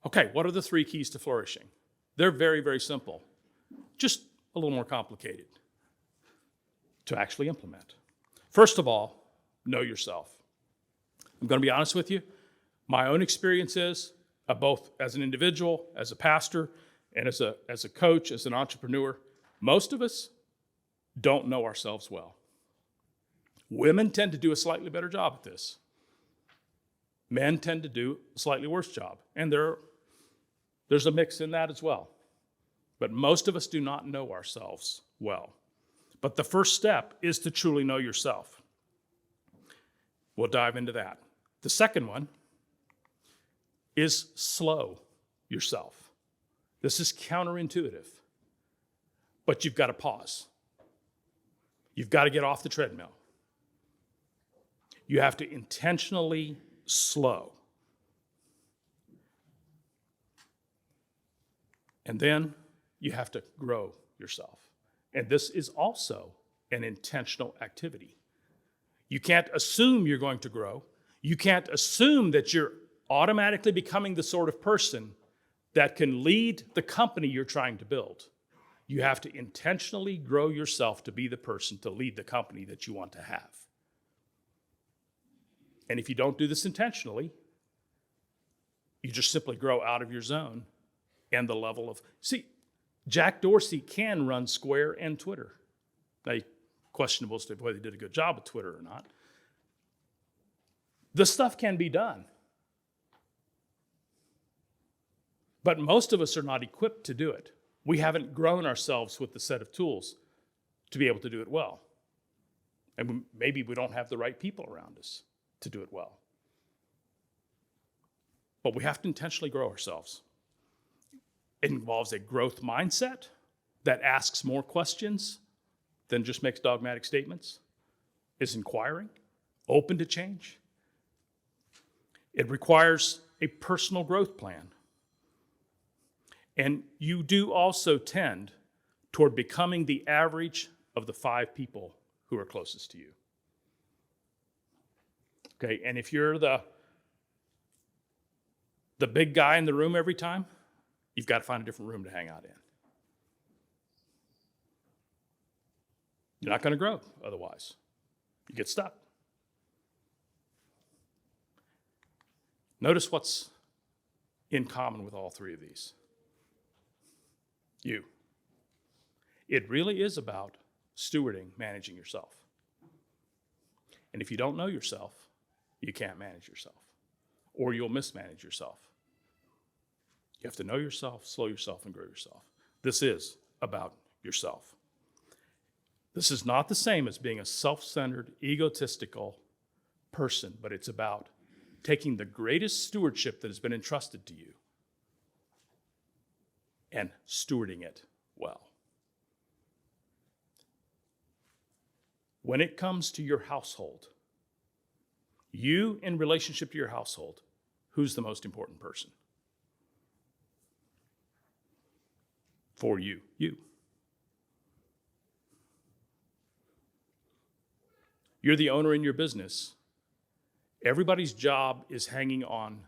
Okay, what are the 3 keys to flourishing? They're very, very simple, just a little more complicated to actually implement. First of all, know yourself. I'm going to be honest with you. My own experience is, both as an individual, as a pastor, and as a coach, as an entrepreneur, most of us don't know ourselves well. Women tend to do a slightly better job at this. Men tend to do a slightly worse job. And there's a mix in that as well. But most of us do not know ourselves well. But the first step is to truly know yourself. We'll dive into that. The second one is slow yourself. This is counterintuitive, but you've got to pause. You've got to get off the treadmill. You have to intentionally slow. And then you have to grow yourself. And this is also an intentional activity. You can't assume you're going to grow. You can't assume that you're automatically becoming the sort of person that can lead the company you're trying to build. You have to intentionally grow yourself to be the person to lead the company that you want to have. And if you don't do this intentionally, you just simply grow out of your zone and the level of... See, Jack Dorsey can run Square and Twitter. Now, questionable as to whether he did a good job with Twitter or not. The stuff can be done. But most of us are not equipped to do it. We haven't grown ourselves with the set of tools to be able to do it well. And maybe we don't have the right people around us to do it well. But we have to intentionally grow ourselves. It involves a growth mindset that asks more questions than just makes dogmatic statements, is inquiring, open to change. It requires a personal growth plan. And you do also tend toward becoming the average of the 5 people who are closest to you. Okay, and if you're the big guy in the room every time, you've got to find a different room to hang out in. You're not going to grow otherwise. You get stuck. Notice what's in common with all 3 of these. You. It really is about stewarding, managing yourself. And if you don't know yourself, you can't manage yourself, or you'll mismanage yourself. You have to know yourself, slow yourself, and grow yourself. This is about yourself. This is not the same as being a self-centered, egotistical person, but it's about taking the greatest stewardship that has been entrusted to you and stewarding it well. When it comes to your household, you in relationship to your household, who's the most important person? For you, you. You're the owner in your business. Everybody's job is hanging on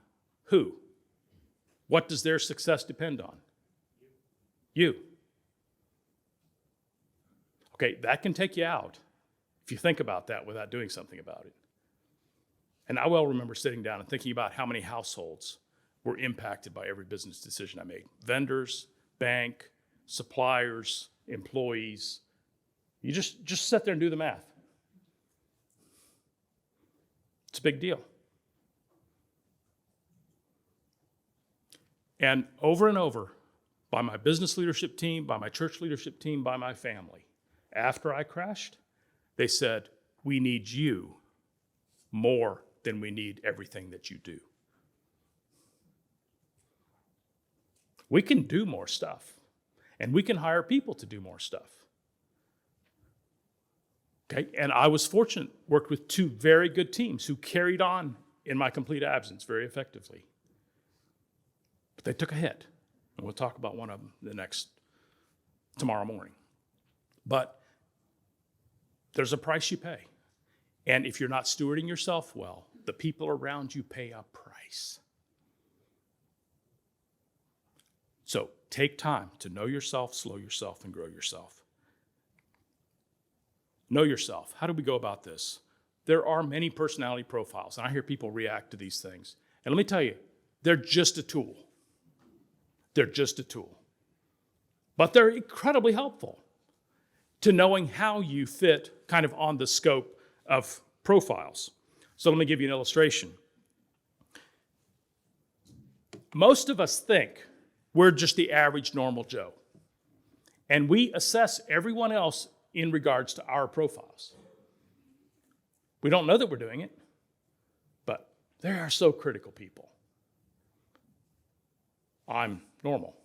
who? What does their success depend on? You. Okay, that can take you out if you think about that without doing something about it. And I well remember sitting down and thinking about how many households were impacted by every business decision I made. Vendors, bank, suppliers, employees. You just sit there and do the math. It's a big deal. And over, by my business leadership team, by my church leadership team, by my family, after I crashed, they said, we need you more than we need everything that you do. We can do more stuff, and we can hire people to do more stuff. Okay, and I was fortunate, worked with 2 very good teams who carried on in my complete absence very effectively. But they took a hit, and we'll talk about one of them tomorrow morning. But there's a price you pay. And if you're not stewarding yourself well, the people around you pay a price. take time to know yourself, slow yourself, and grow yourself. Know yourself. How do we go about this? There are many personality profiles, and I hear people react to these things. And let me tell you, they're just a tool. They're just a tool. But they're incredibly helpful to knowing how you fit kind of on the scope of profiles. So let me give you an illustration. Most of us think we're just the average normal Joe. And we assess everyone else in regards to our profiles. We don't know that we're doing it, but there are so critical people. I'm normal.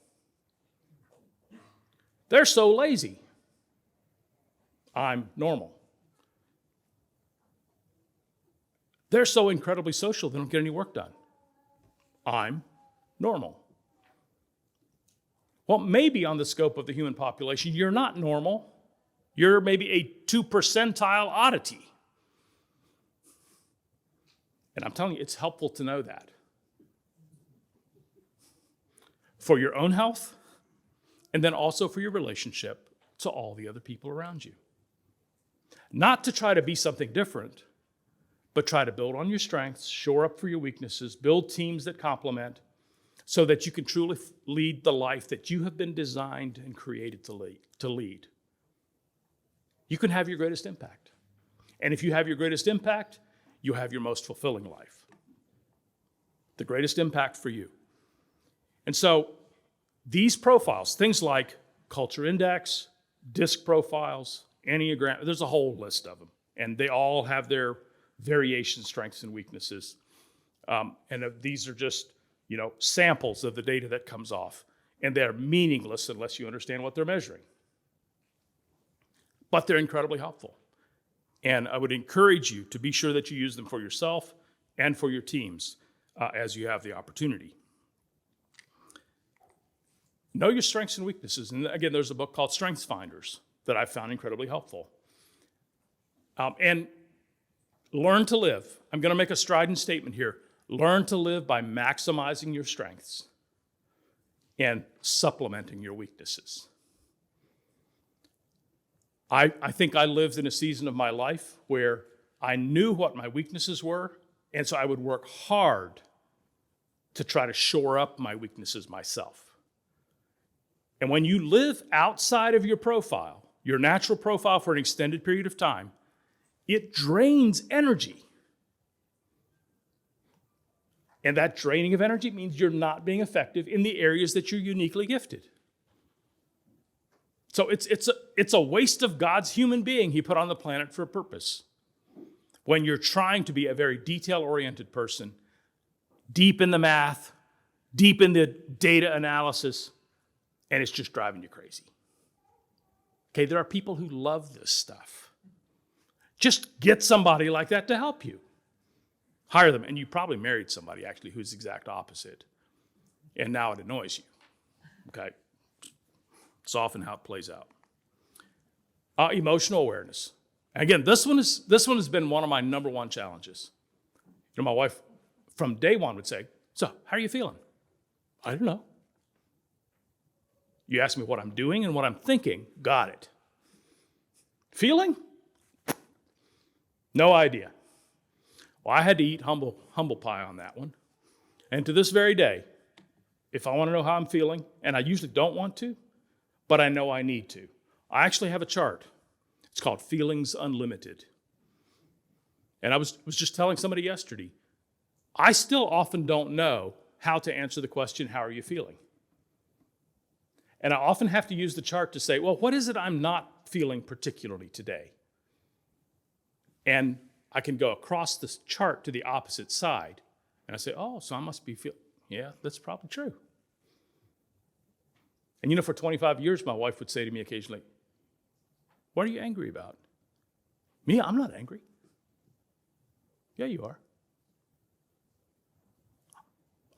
They're so lazy. I'm normal. They're so incredibly social, they don't get any work done. I'm normal. Well, maybe on the scope of the human population, you're not normal. You're maybe a 2 percentile oddity. And I'm telling you, it's helpful to know that. For your own health, and then also for your relationship to all the other people around you. Not to try to be something different, but try to build on your strengths, shore up for your weaknesses, build teams that complement, so that you can truly lead the life that you have been designed and created to lead. You can have your greatest impact. And if you have your greatest impact, you have your most fulfilling life. The greatest impact for you. And so these profiles, things like culture index, DISC profiles, Enneagram, there's a whole list of them. And they all have their variation, strengths, and weaknesses. These are just, samples of the data that comes off. And they're meaningless unless you understand what they're measuring. But they're incredibly helpful. And I would encourage you to be sure that you use them for yourself and for your teams as you have the opportunity. Know your strengths and weaknesses. And again, there's a book called Strengths Finders that I found incredibly helpful. And learn to live. I'm going to make a strident statement here. Learn to live by maximizing your strengths and supplementing your weaknesses. I think I lived in a season of my life where I knew what my weaknesses were, and so I would work hard to try to shore up my weaknesses myself. And when you live outside of your profile, your natural profile for an extended period of time, it drains energy. And that draining of energy means you're not being effective in the areas that you're uniquely gifted. So it's a waste of God's human being he put on the planet for a purpose. When you're trying to be a very detail-oriented person, deep in the math, deep in the data analysis, and it's just driving you crazy. Okay, there are people who love this stuff. Just get somebody like that to help you. Hire them, and you probably married somebody, actually, who's the exact opposite. And now it annoys you, okay? It's often how it plays out. Emotional awareness. Again, this one has been one of my number one challenges. My wife from day one would say, "So, how are you feeling?" "I don't know." "You ask me what I'm doing and what I'm thinking." "Got it." "Feeling?" "No idea." Well, I had to eat humble pie on that one. And to this very day, if I want to know how I'm feeling, and I usually don't want to, but I know I need to, I actually have a chart. It's called Feelings Unlimited. And I was just telling somebody yesterday, I still often don't know how to answer the question, "How are you feeling?" And I often have to use the chart to say, well, what is it I'm not feeling particularly today? And I can go across this chart to the opposite side, and I say, oh, so I must be feeling, yeah, that's probably true. And for 25 years, my wife would say to me occasionally, "What are you angry about?" "Me? I'm not angry." "Yeah, you are."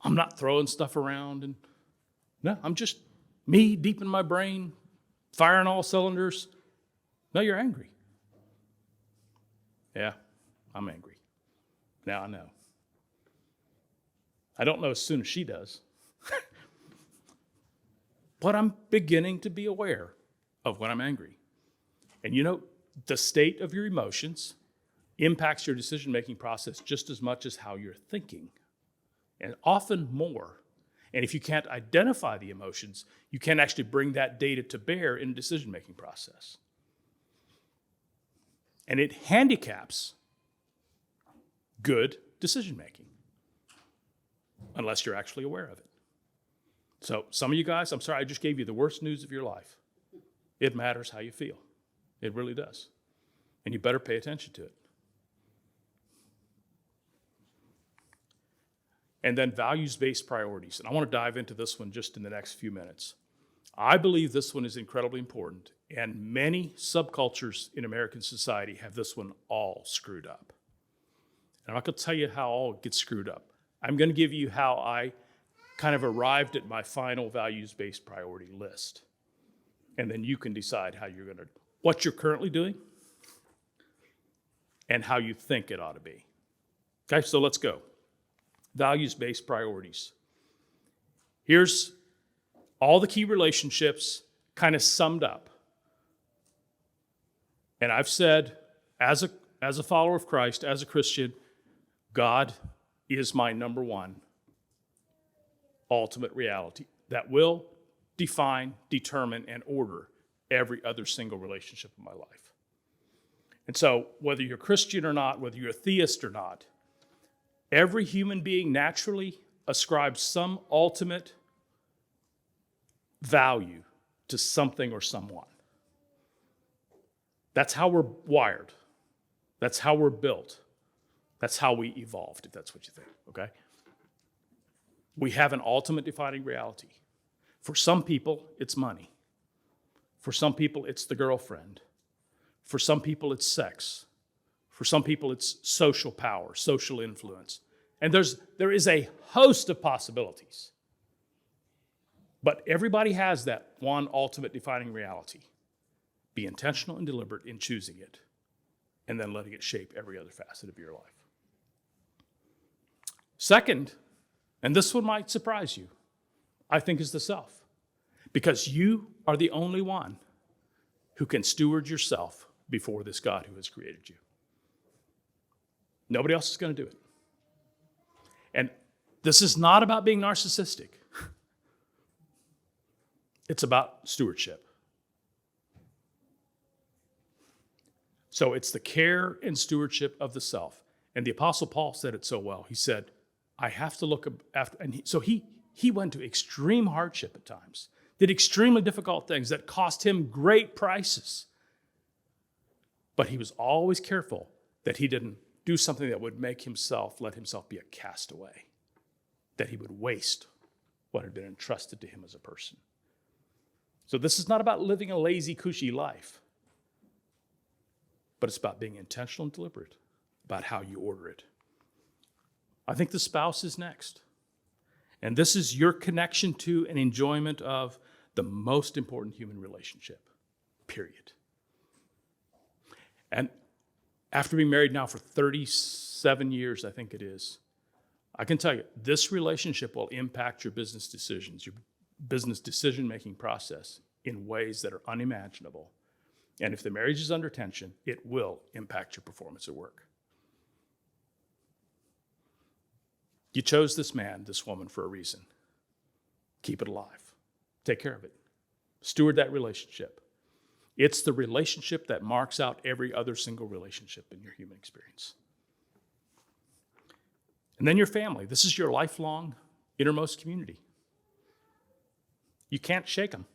"I'm not throwing stuff around, and no, I'm just me deep in my brain, firing all cylinders." "No, you're angry." "Yeah, I'm angry. Now I know." I don't know as soon as she does. but I'm beginning to be aware of when I'm angry. And you know, the state of your emotions impacts your decision-making process just as much as how you're thinking, and often more. And if you can't identify the emotions, you can't actually bring that data to bear in a decision-making process. And it handicaps good decision-making unless you're actually aware of it. So some of you guys, I'm sorry, I just gave you the worst news of your life. It matters how you feel. It really does. And you better pay attention to it. And then values-based priorities. And I want to dive into this one just in the next few minutes. I believe this one is incredibly important, and many subcultures in American society have this one all screwed up. And I'm not going to tell you how all gets screwed up. I'm going to give you how I kind of arrived at my final values-based priority list. And then you can decide how you're going to, what you're currently doing and how you think it ought to be. Okay, so let's go. Values-based priorities. Here's all the key relationships kind of summed up. And I've said, as a follower of Christ, as a Christian, God is my number one ultimate reality that will define, determine, and order every other single relationship in my life. And so whether you're Christian or not, whether you're a theist or not, every human being naturally ascribes some ultimate value to something or someone. That's how we're wired. That's how we're built. That's how we evolved, if that's what you think, okay? We have an ultimate defining reality. For some people, it's money. For some people, it's the girlfriend. For some people, it's sex. For some people, it's social power, social influence. And there is a host of possibilities. But everybody has that one ultimate defining reality. Be intentional and deliberate in choosing it, and then letting it shape every other facet of your life. Second, and this one might surprise you, I think is the self. Because you are the only one who can steward yourself before this God who has created you. Nobody else is going to do it. And this is not about being narcissistic. It's about stewardship. So it's the care and stewardship of the self. And the Apostle Paul said it so well. He said, I have to look after, and so he went to extreme hardship at times, did extremely difficult things that cost him great prices. But he was always careful that he didn't do something that would let himself be a castaway, that he would waste what had been entrusted to him as a person. So this is not about living a lazy, cushy life, but it's about being intentional and deliberate about how you order it. I think the spouse is next. And this is your connection to and enjoyment of the most important human relationship, period. And after being married now for 37 years, I think it is, I can tell you, this relationship will impact your business decisions, your business decision-making process in ways that are unimaginable. And if the marriage is under tension, it will impact your performance at work. You chose this man, this woman, for a reason. Keep it alive. Take care of it. Steward that relationship. It's the relationship that marks out every other single relationship in your human experience. And then your family. This is your lifelong innermost community. You can't shake them.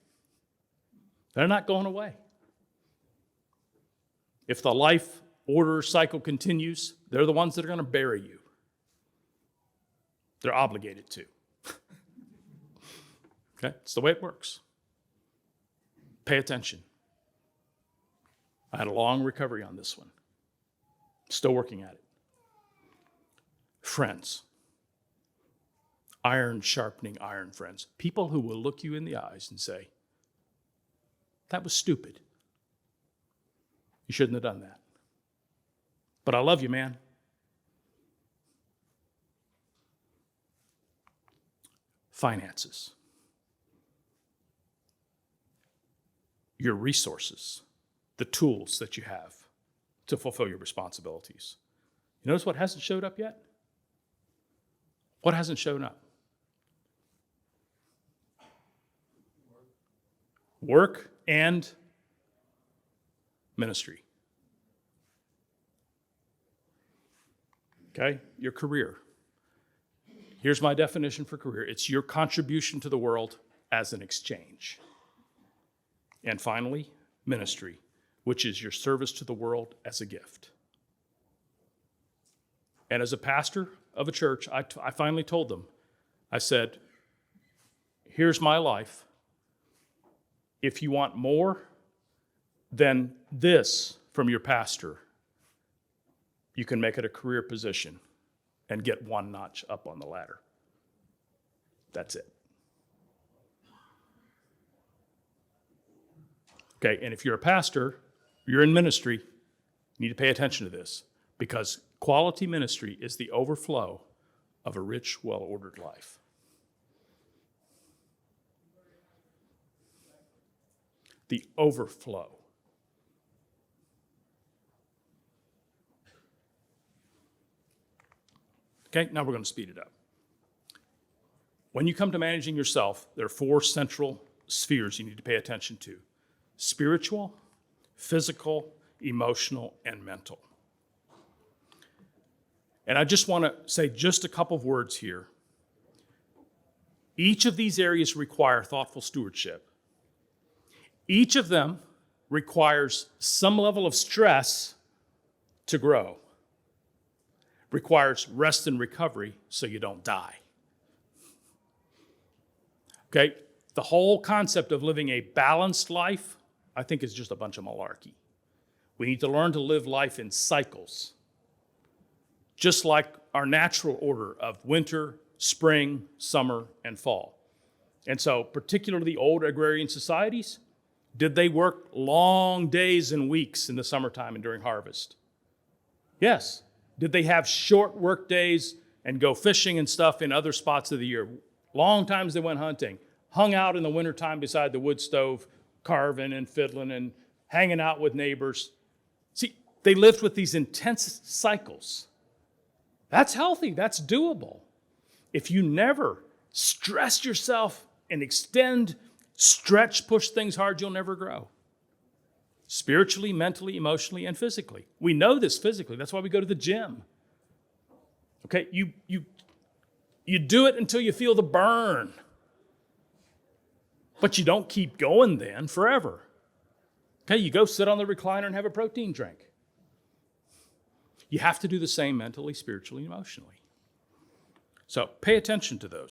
They're not going away. If the life order cycle continues, they're the ones that are going to bury you. They're obligated to. Okay? It's the way it works. Pay attention. I had a long recovery on this one. Still working at it. Friends. Iron sharpening iron, friends. People who will look you in the eyes and say, that was stupid. You shouldn't have done that. But I love you, man. Finances. your resources, the tools that you have to fulfill your responsibilities. You notice what hasn't showed up yet? What hasn't shown up? Work and ministry. Okay? Your career. Here's my definition for career. It's your contribution to the world as an exchange. And finally, ministry, which is your service to the world as a gift. And as a pastor of a church, I finally told them, I said, here's my life. If you want more than this from your pastor, you can make it a career position and get one notch up on the ladder. That's it. Okay, and if you're a pastor, you're in ministry, you need to pay attention to this, because quality ministry is the overflow of a rich, well-ordered life. The overflow. Okay, now we're going to speed it up. When you come to managing yourself, there are 4 central spheres you need to pay attention to: spiritual, physical, emotional, and mental. And I just want to say just a couple of words here. Each of these areas require thoughtful stewardship. Each of them requires some level of stress to grow. Requires rest and recovery so you don't die. Okay, the whole concept of living a balanced life, I think, is just a bunch of malarkey. We need to learn to live life in cycles, just like our natural order of winter, spring, summer, and fall. And so, particularly old agrarian societies, did they work long days and weeks in the summertime and during harvest? Yes. Did they have short work days and go fishing and stuff in other spots of the year? Long times they went hunting, hung out in the wintertime beside the wood stove, carving and fiddling and hanging out with neighbors. See, they lived with these intense cycles. That's healthy, that's doable. If you never stress yourself and extend, stretch, push things hard, you'll never grow. Spiritually, mentally, emotionally, and physically. We know this physically. That's why we go to the gym. Okay, you do it until you feel the burn. But you don't keep going then forever. Okay, you go sit on the recliner and have a protein drink. You have to do the same mentally, spiritually, and emotionally. So pay attention to those.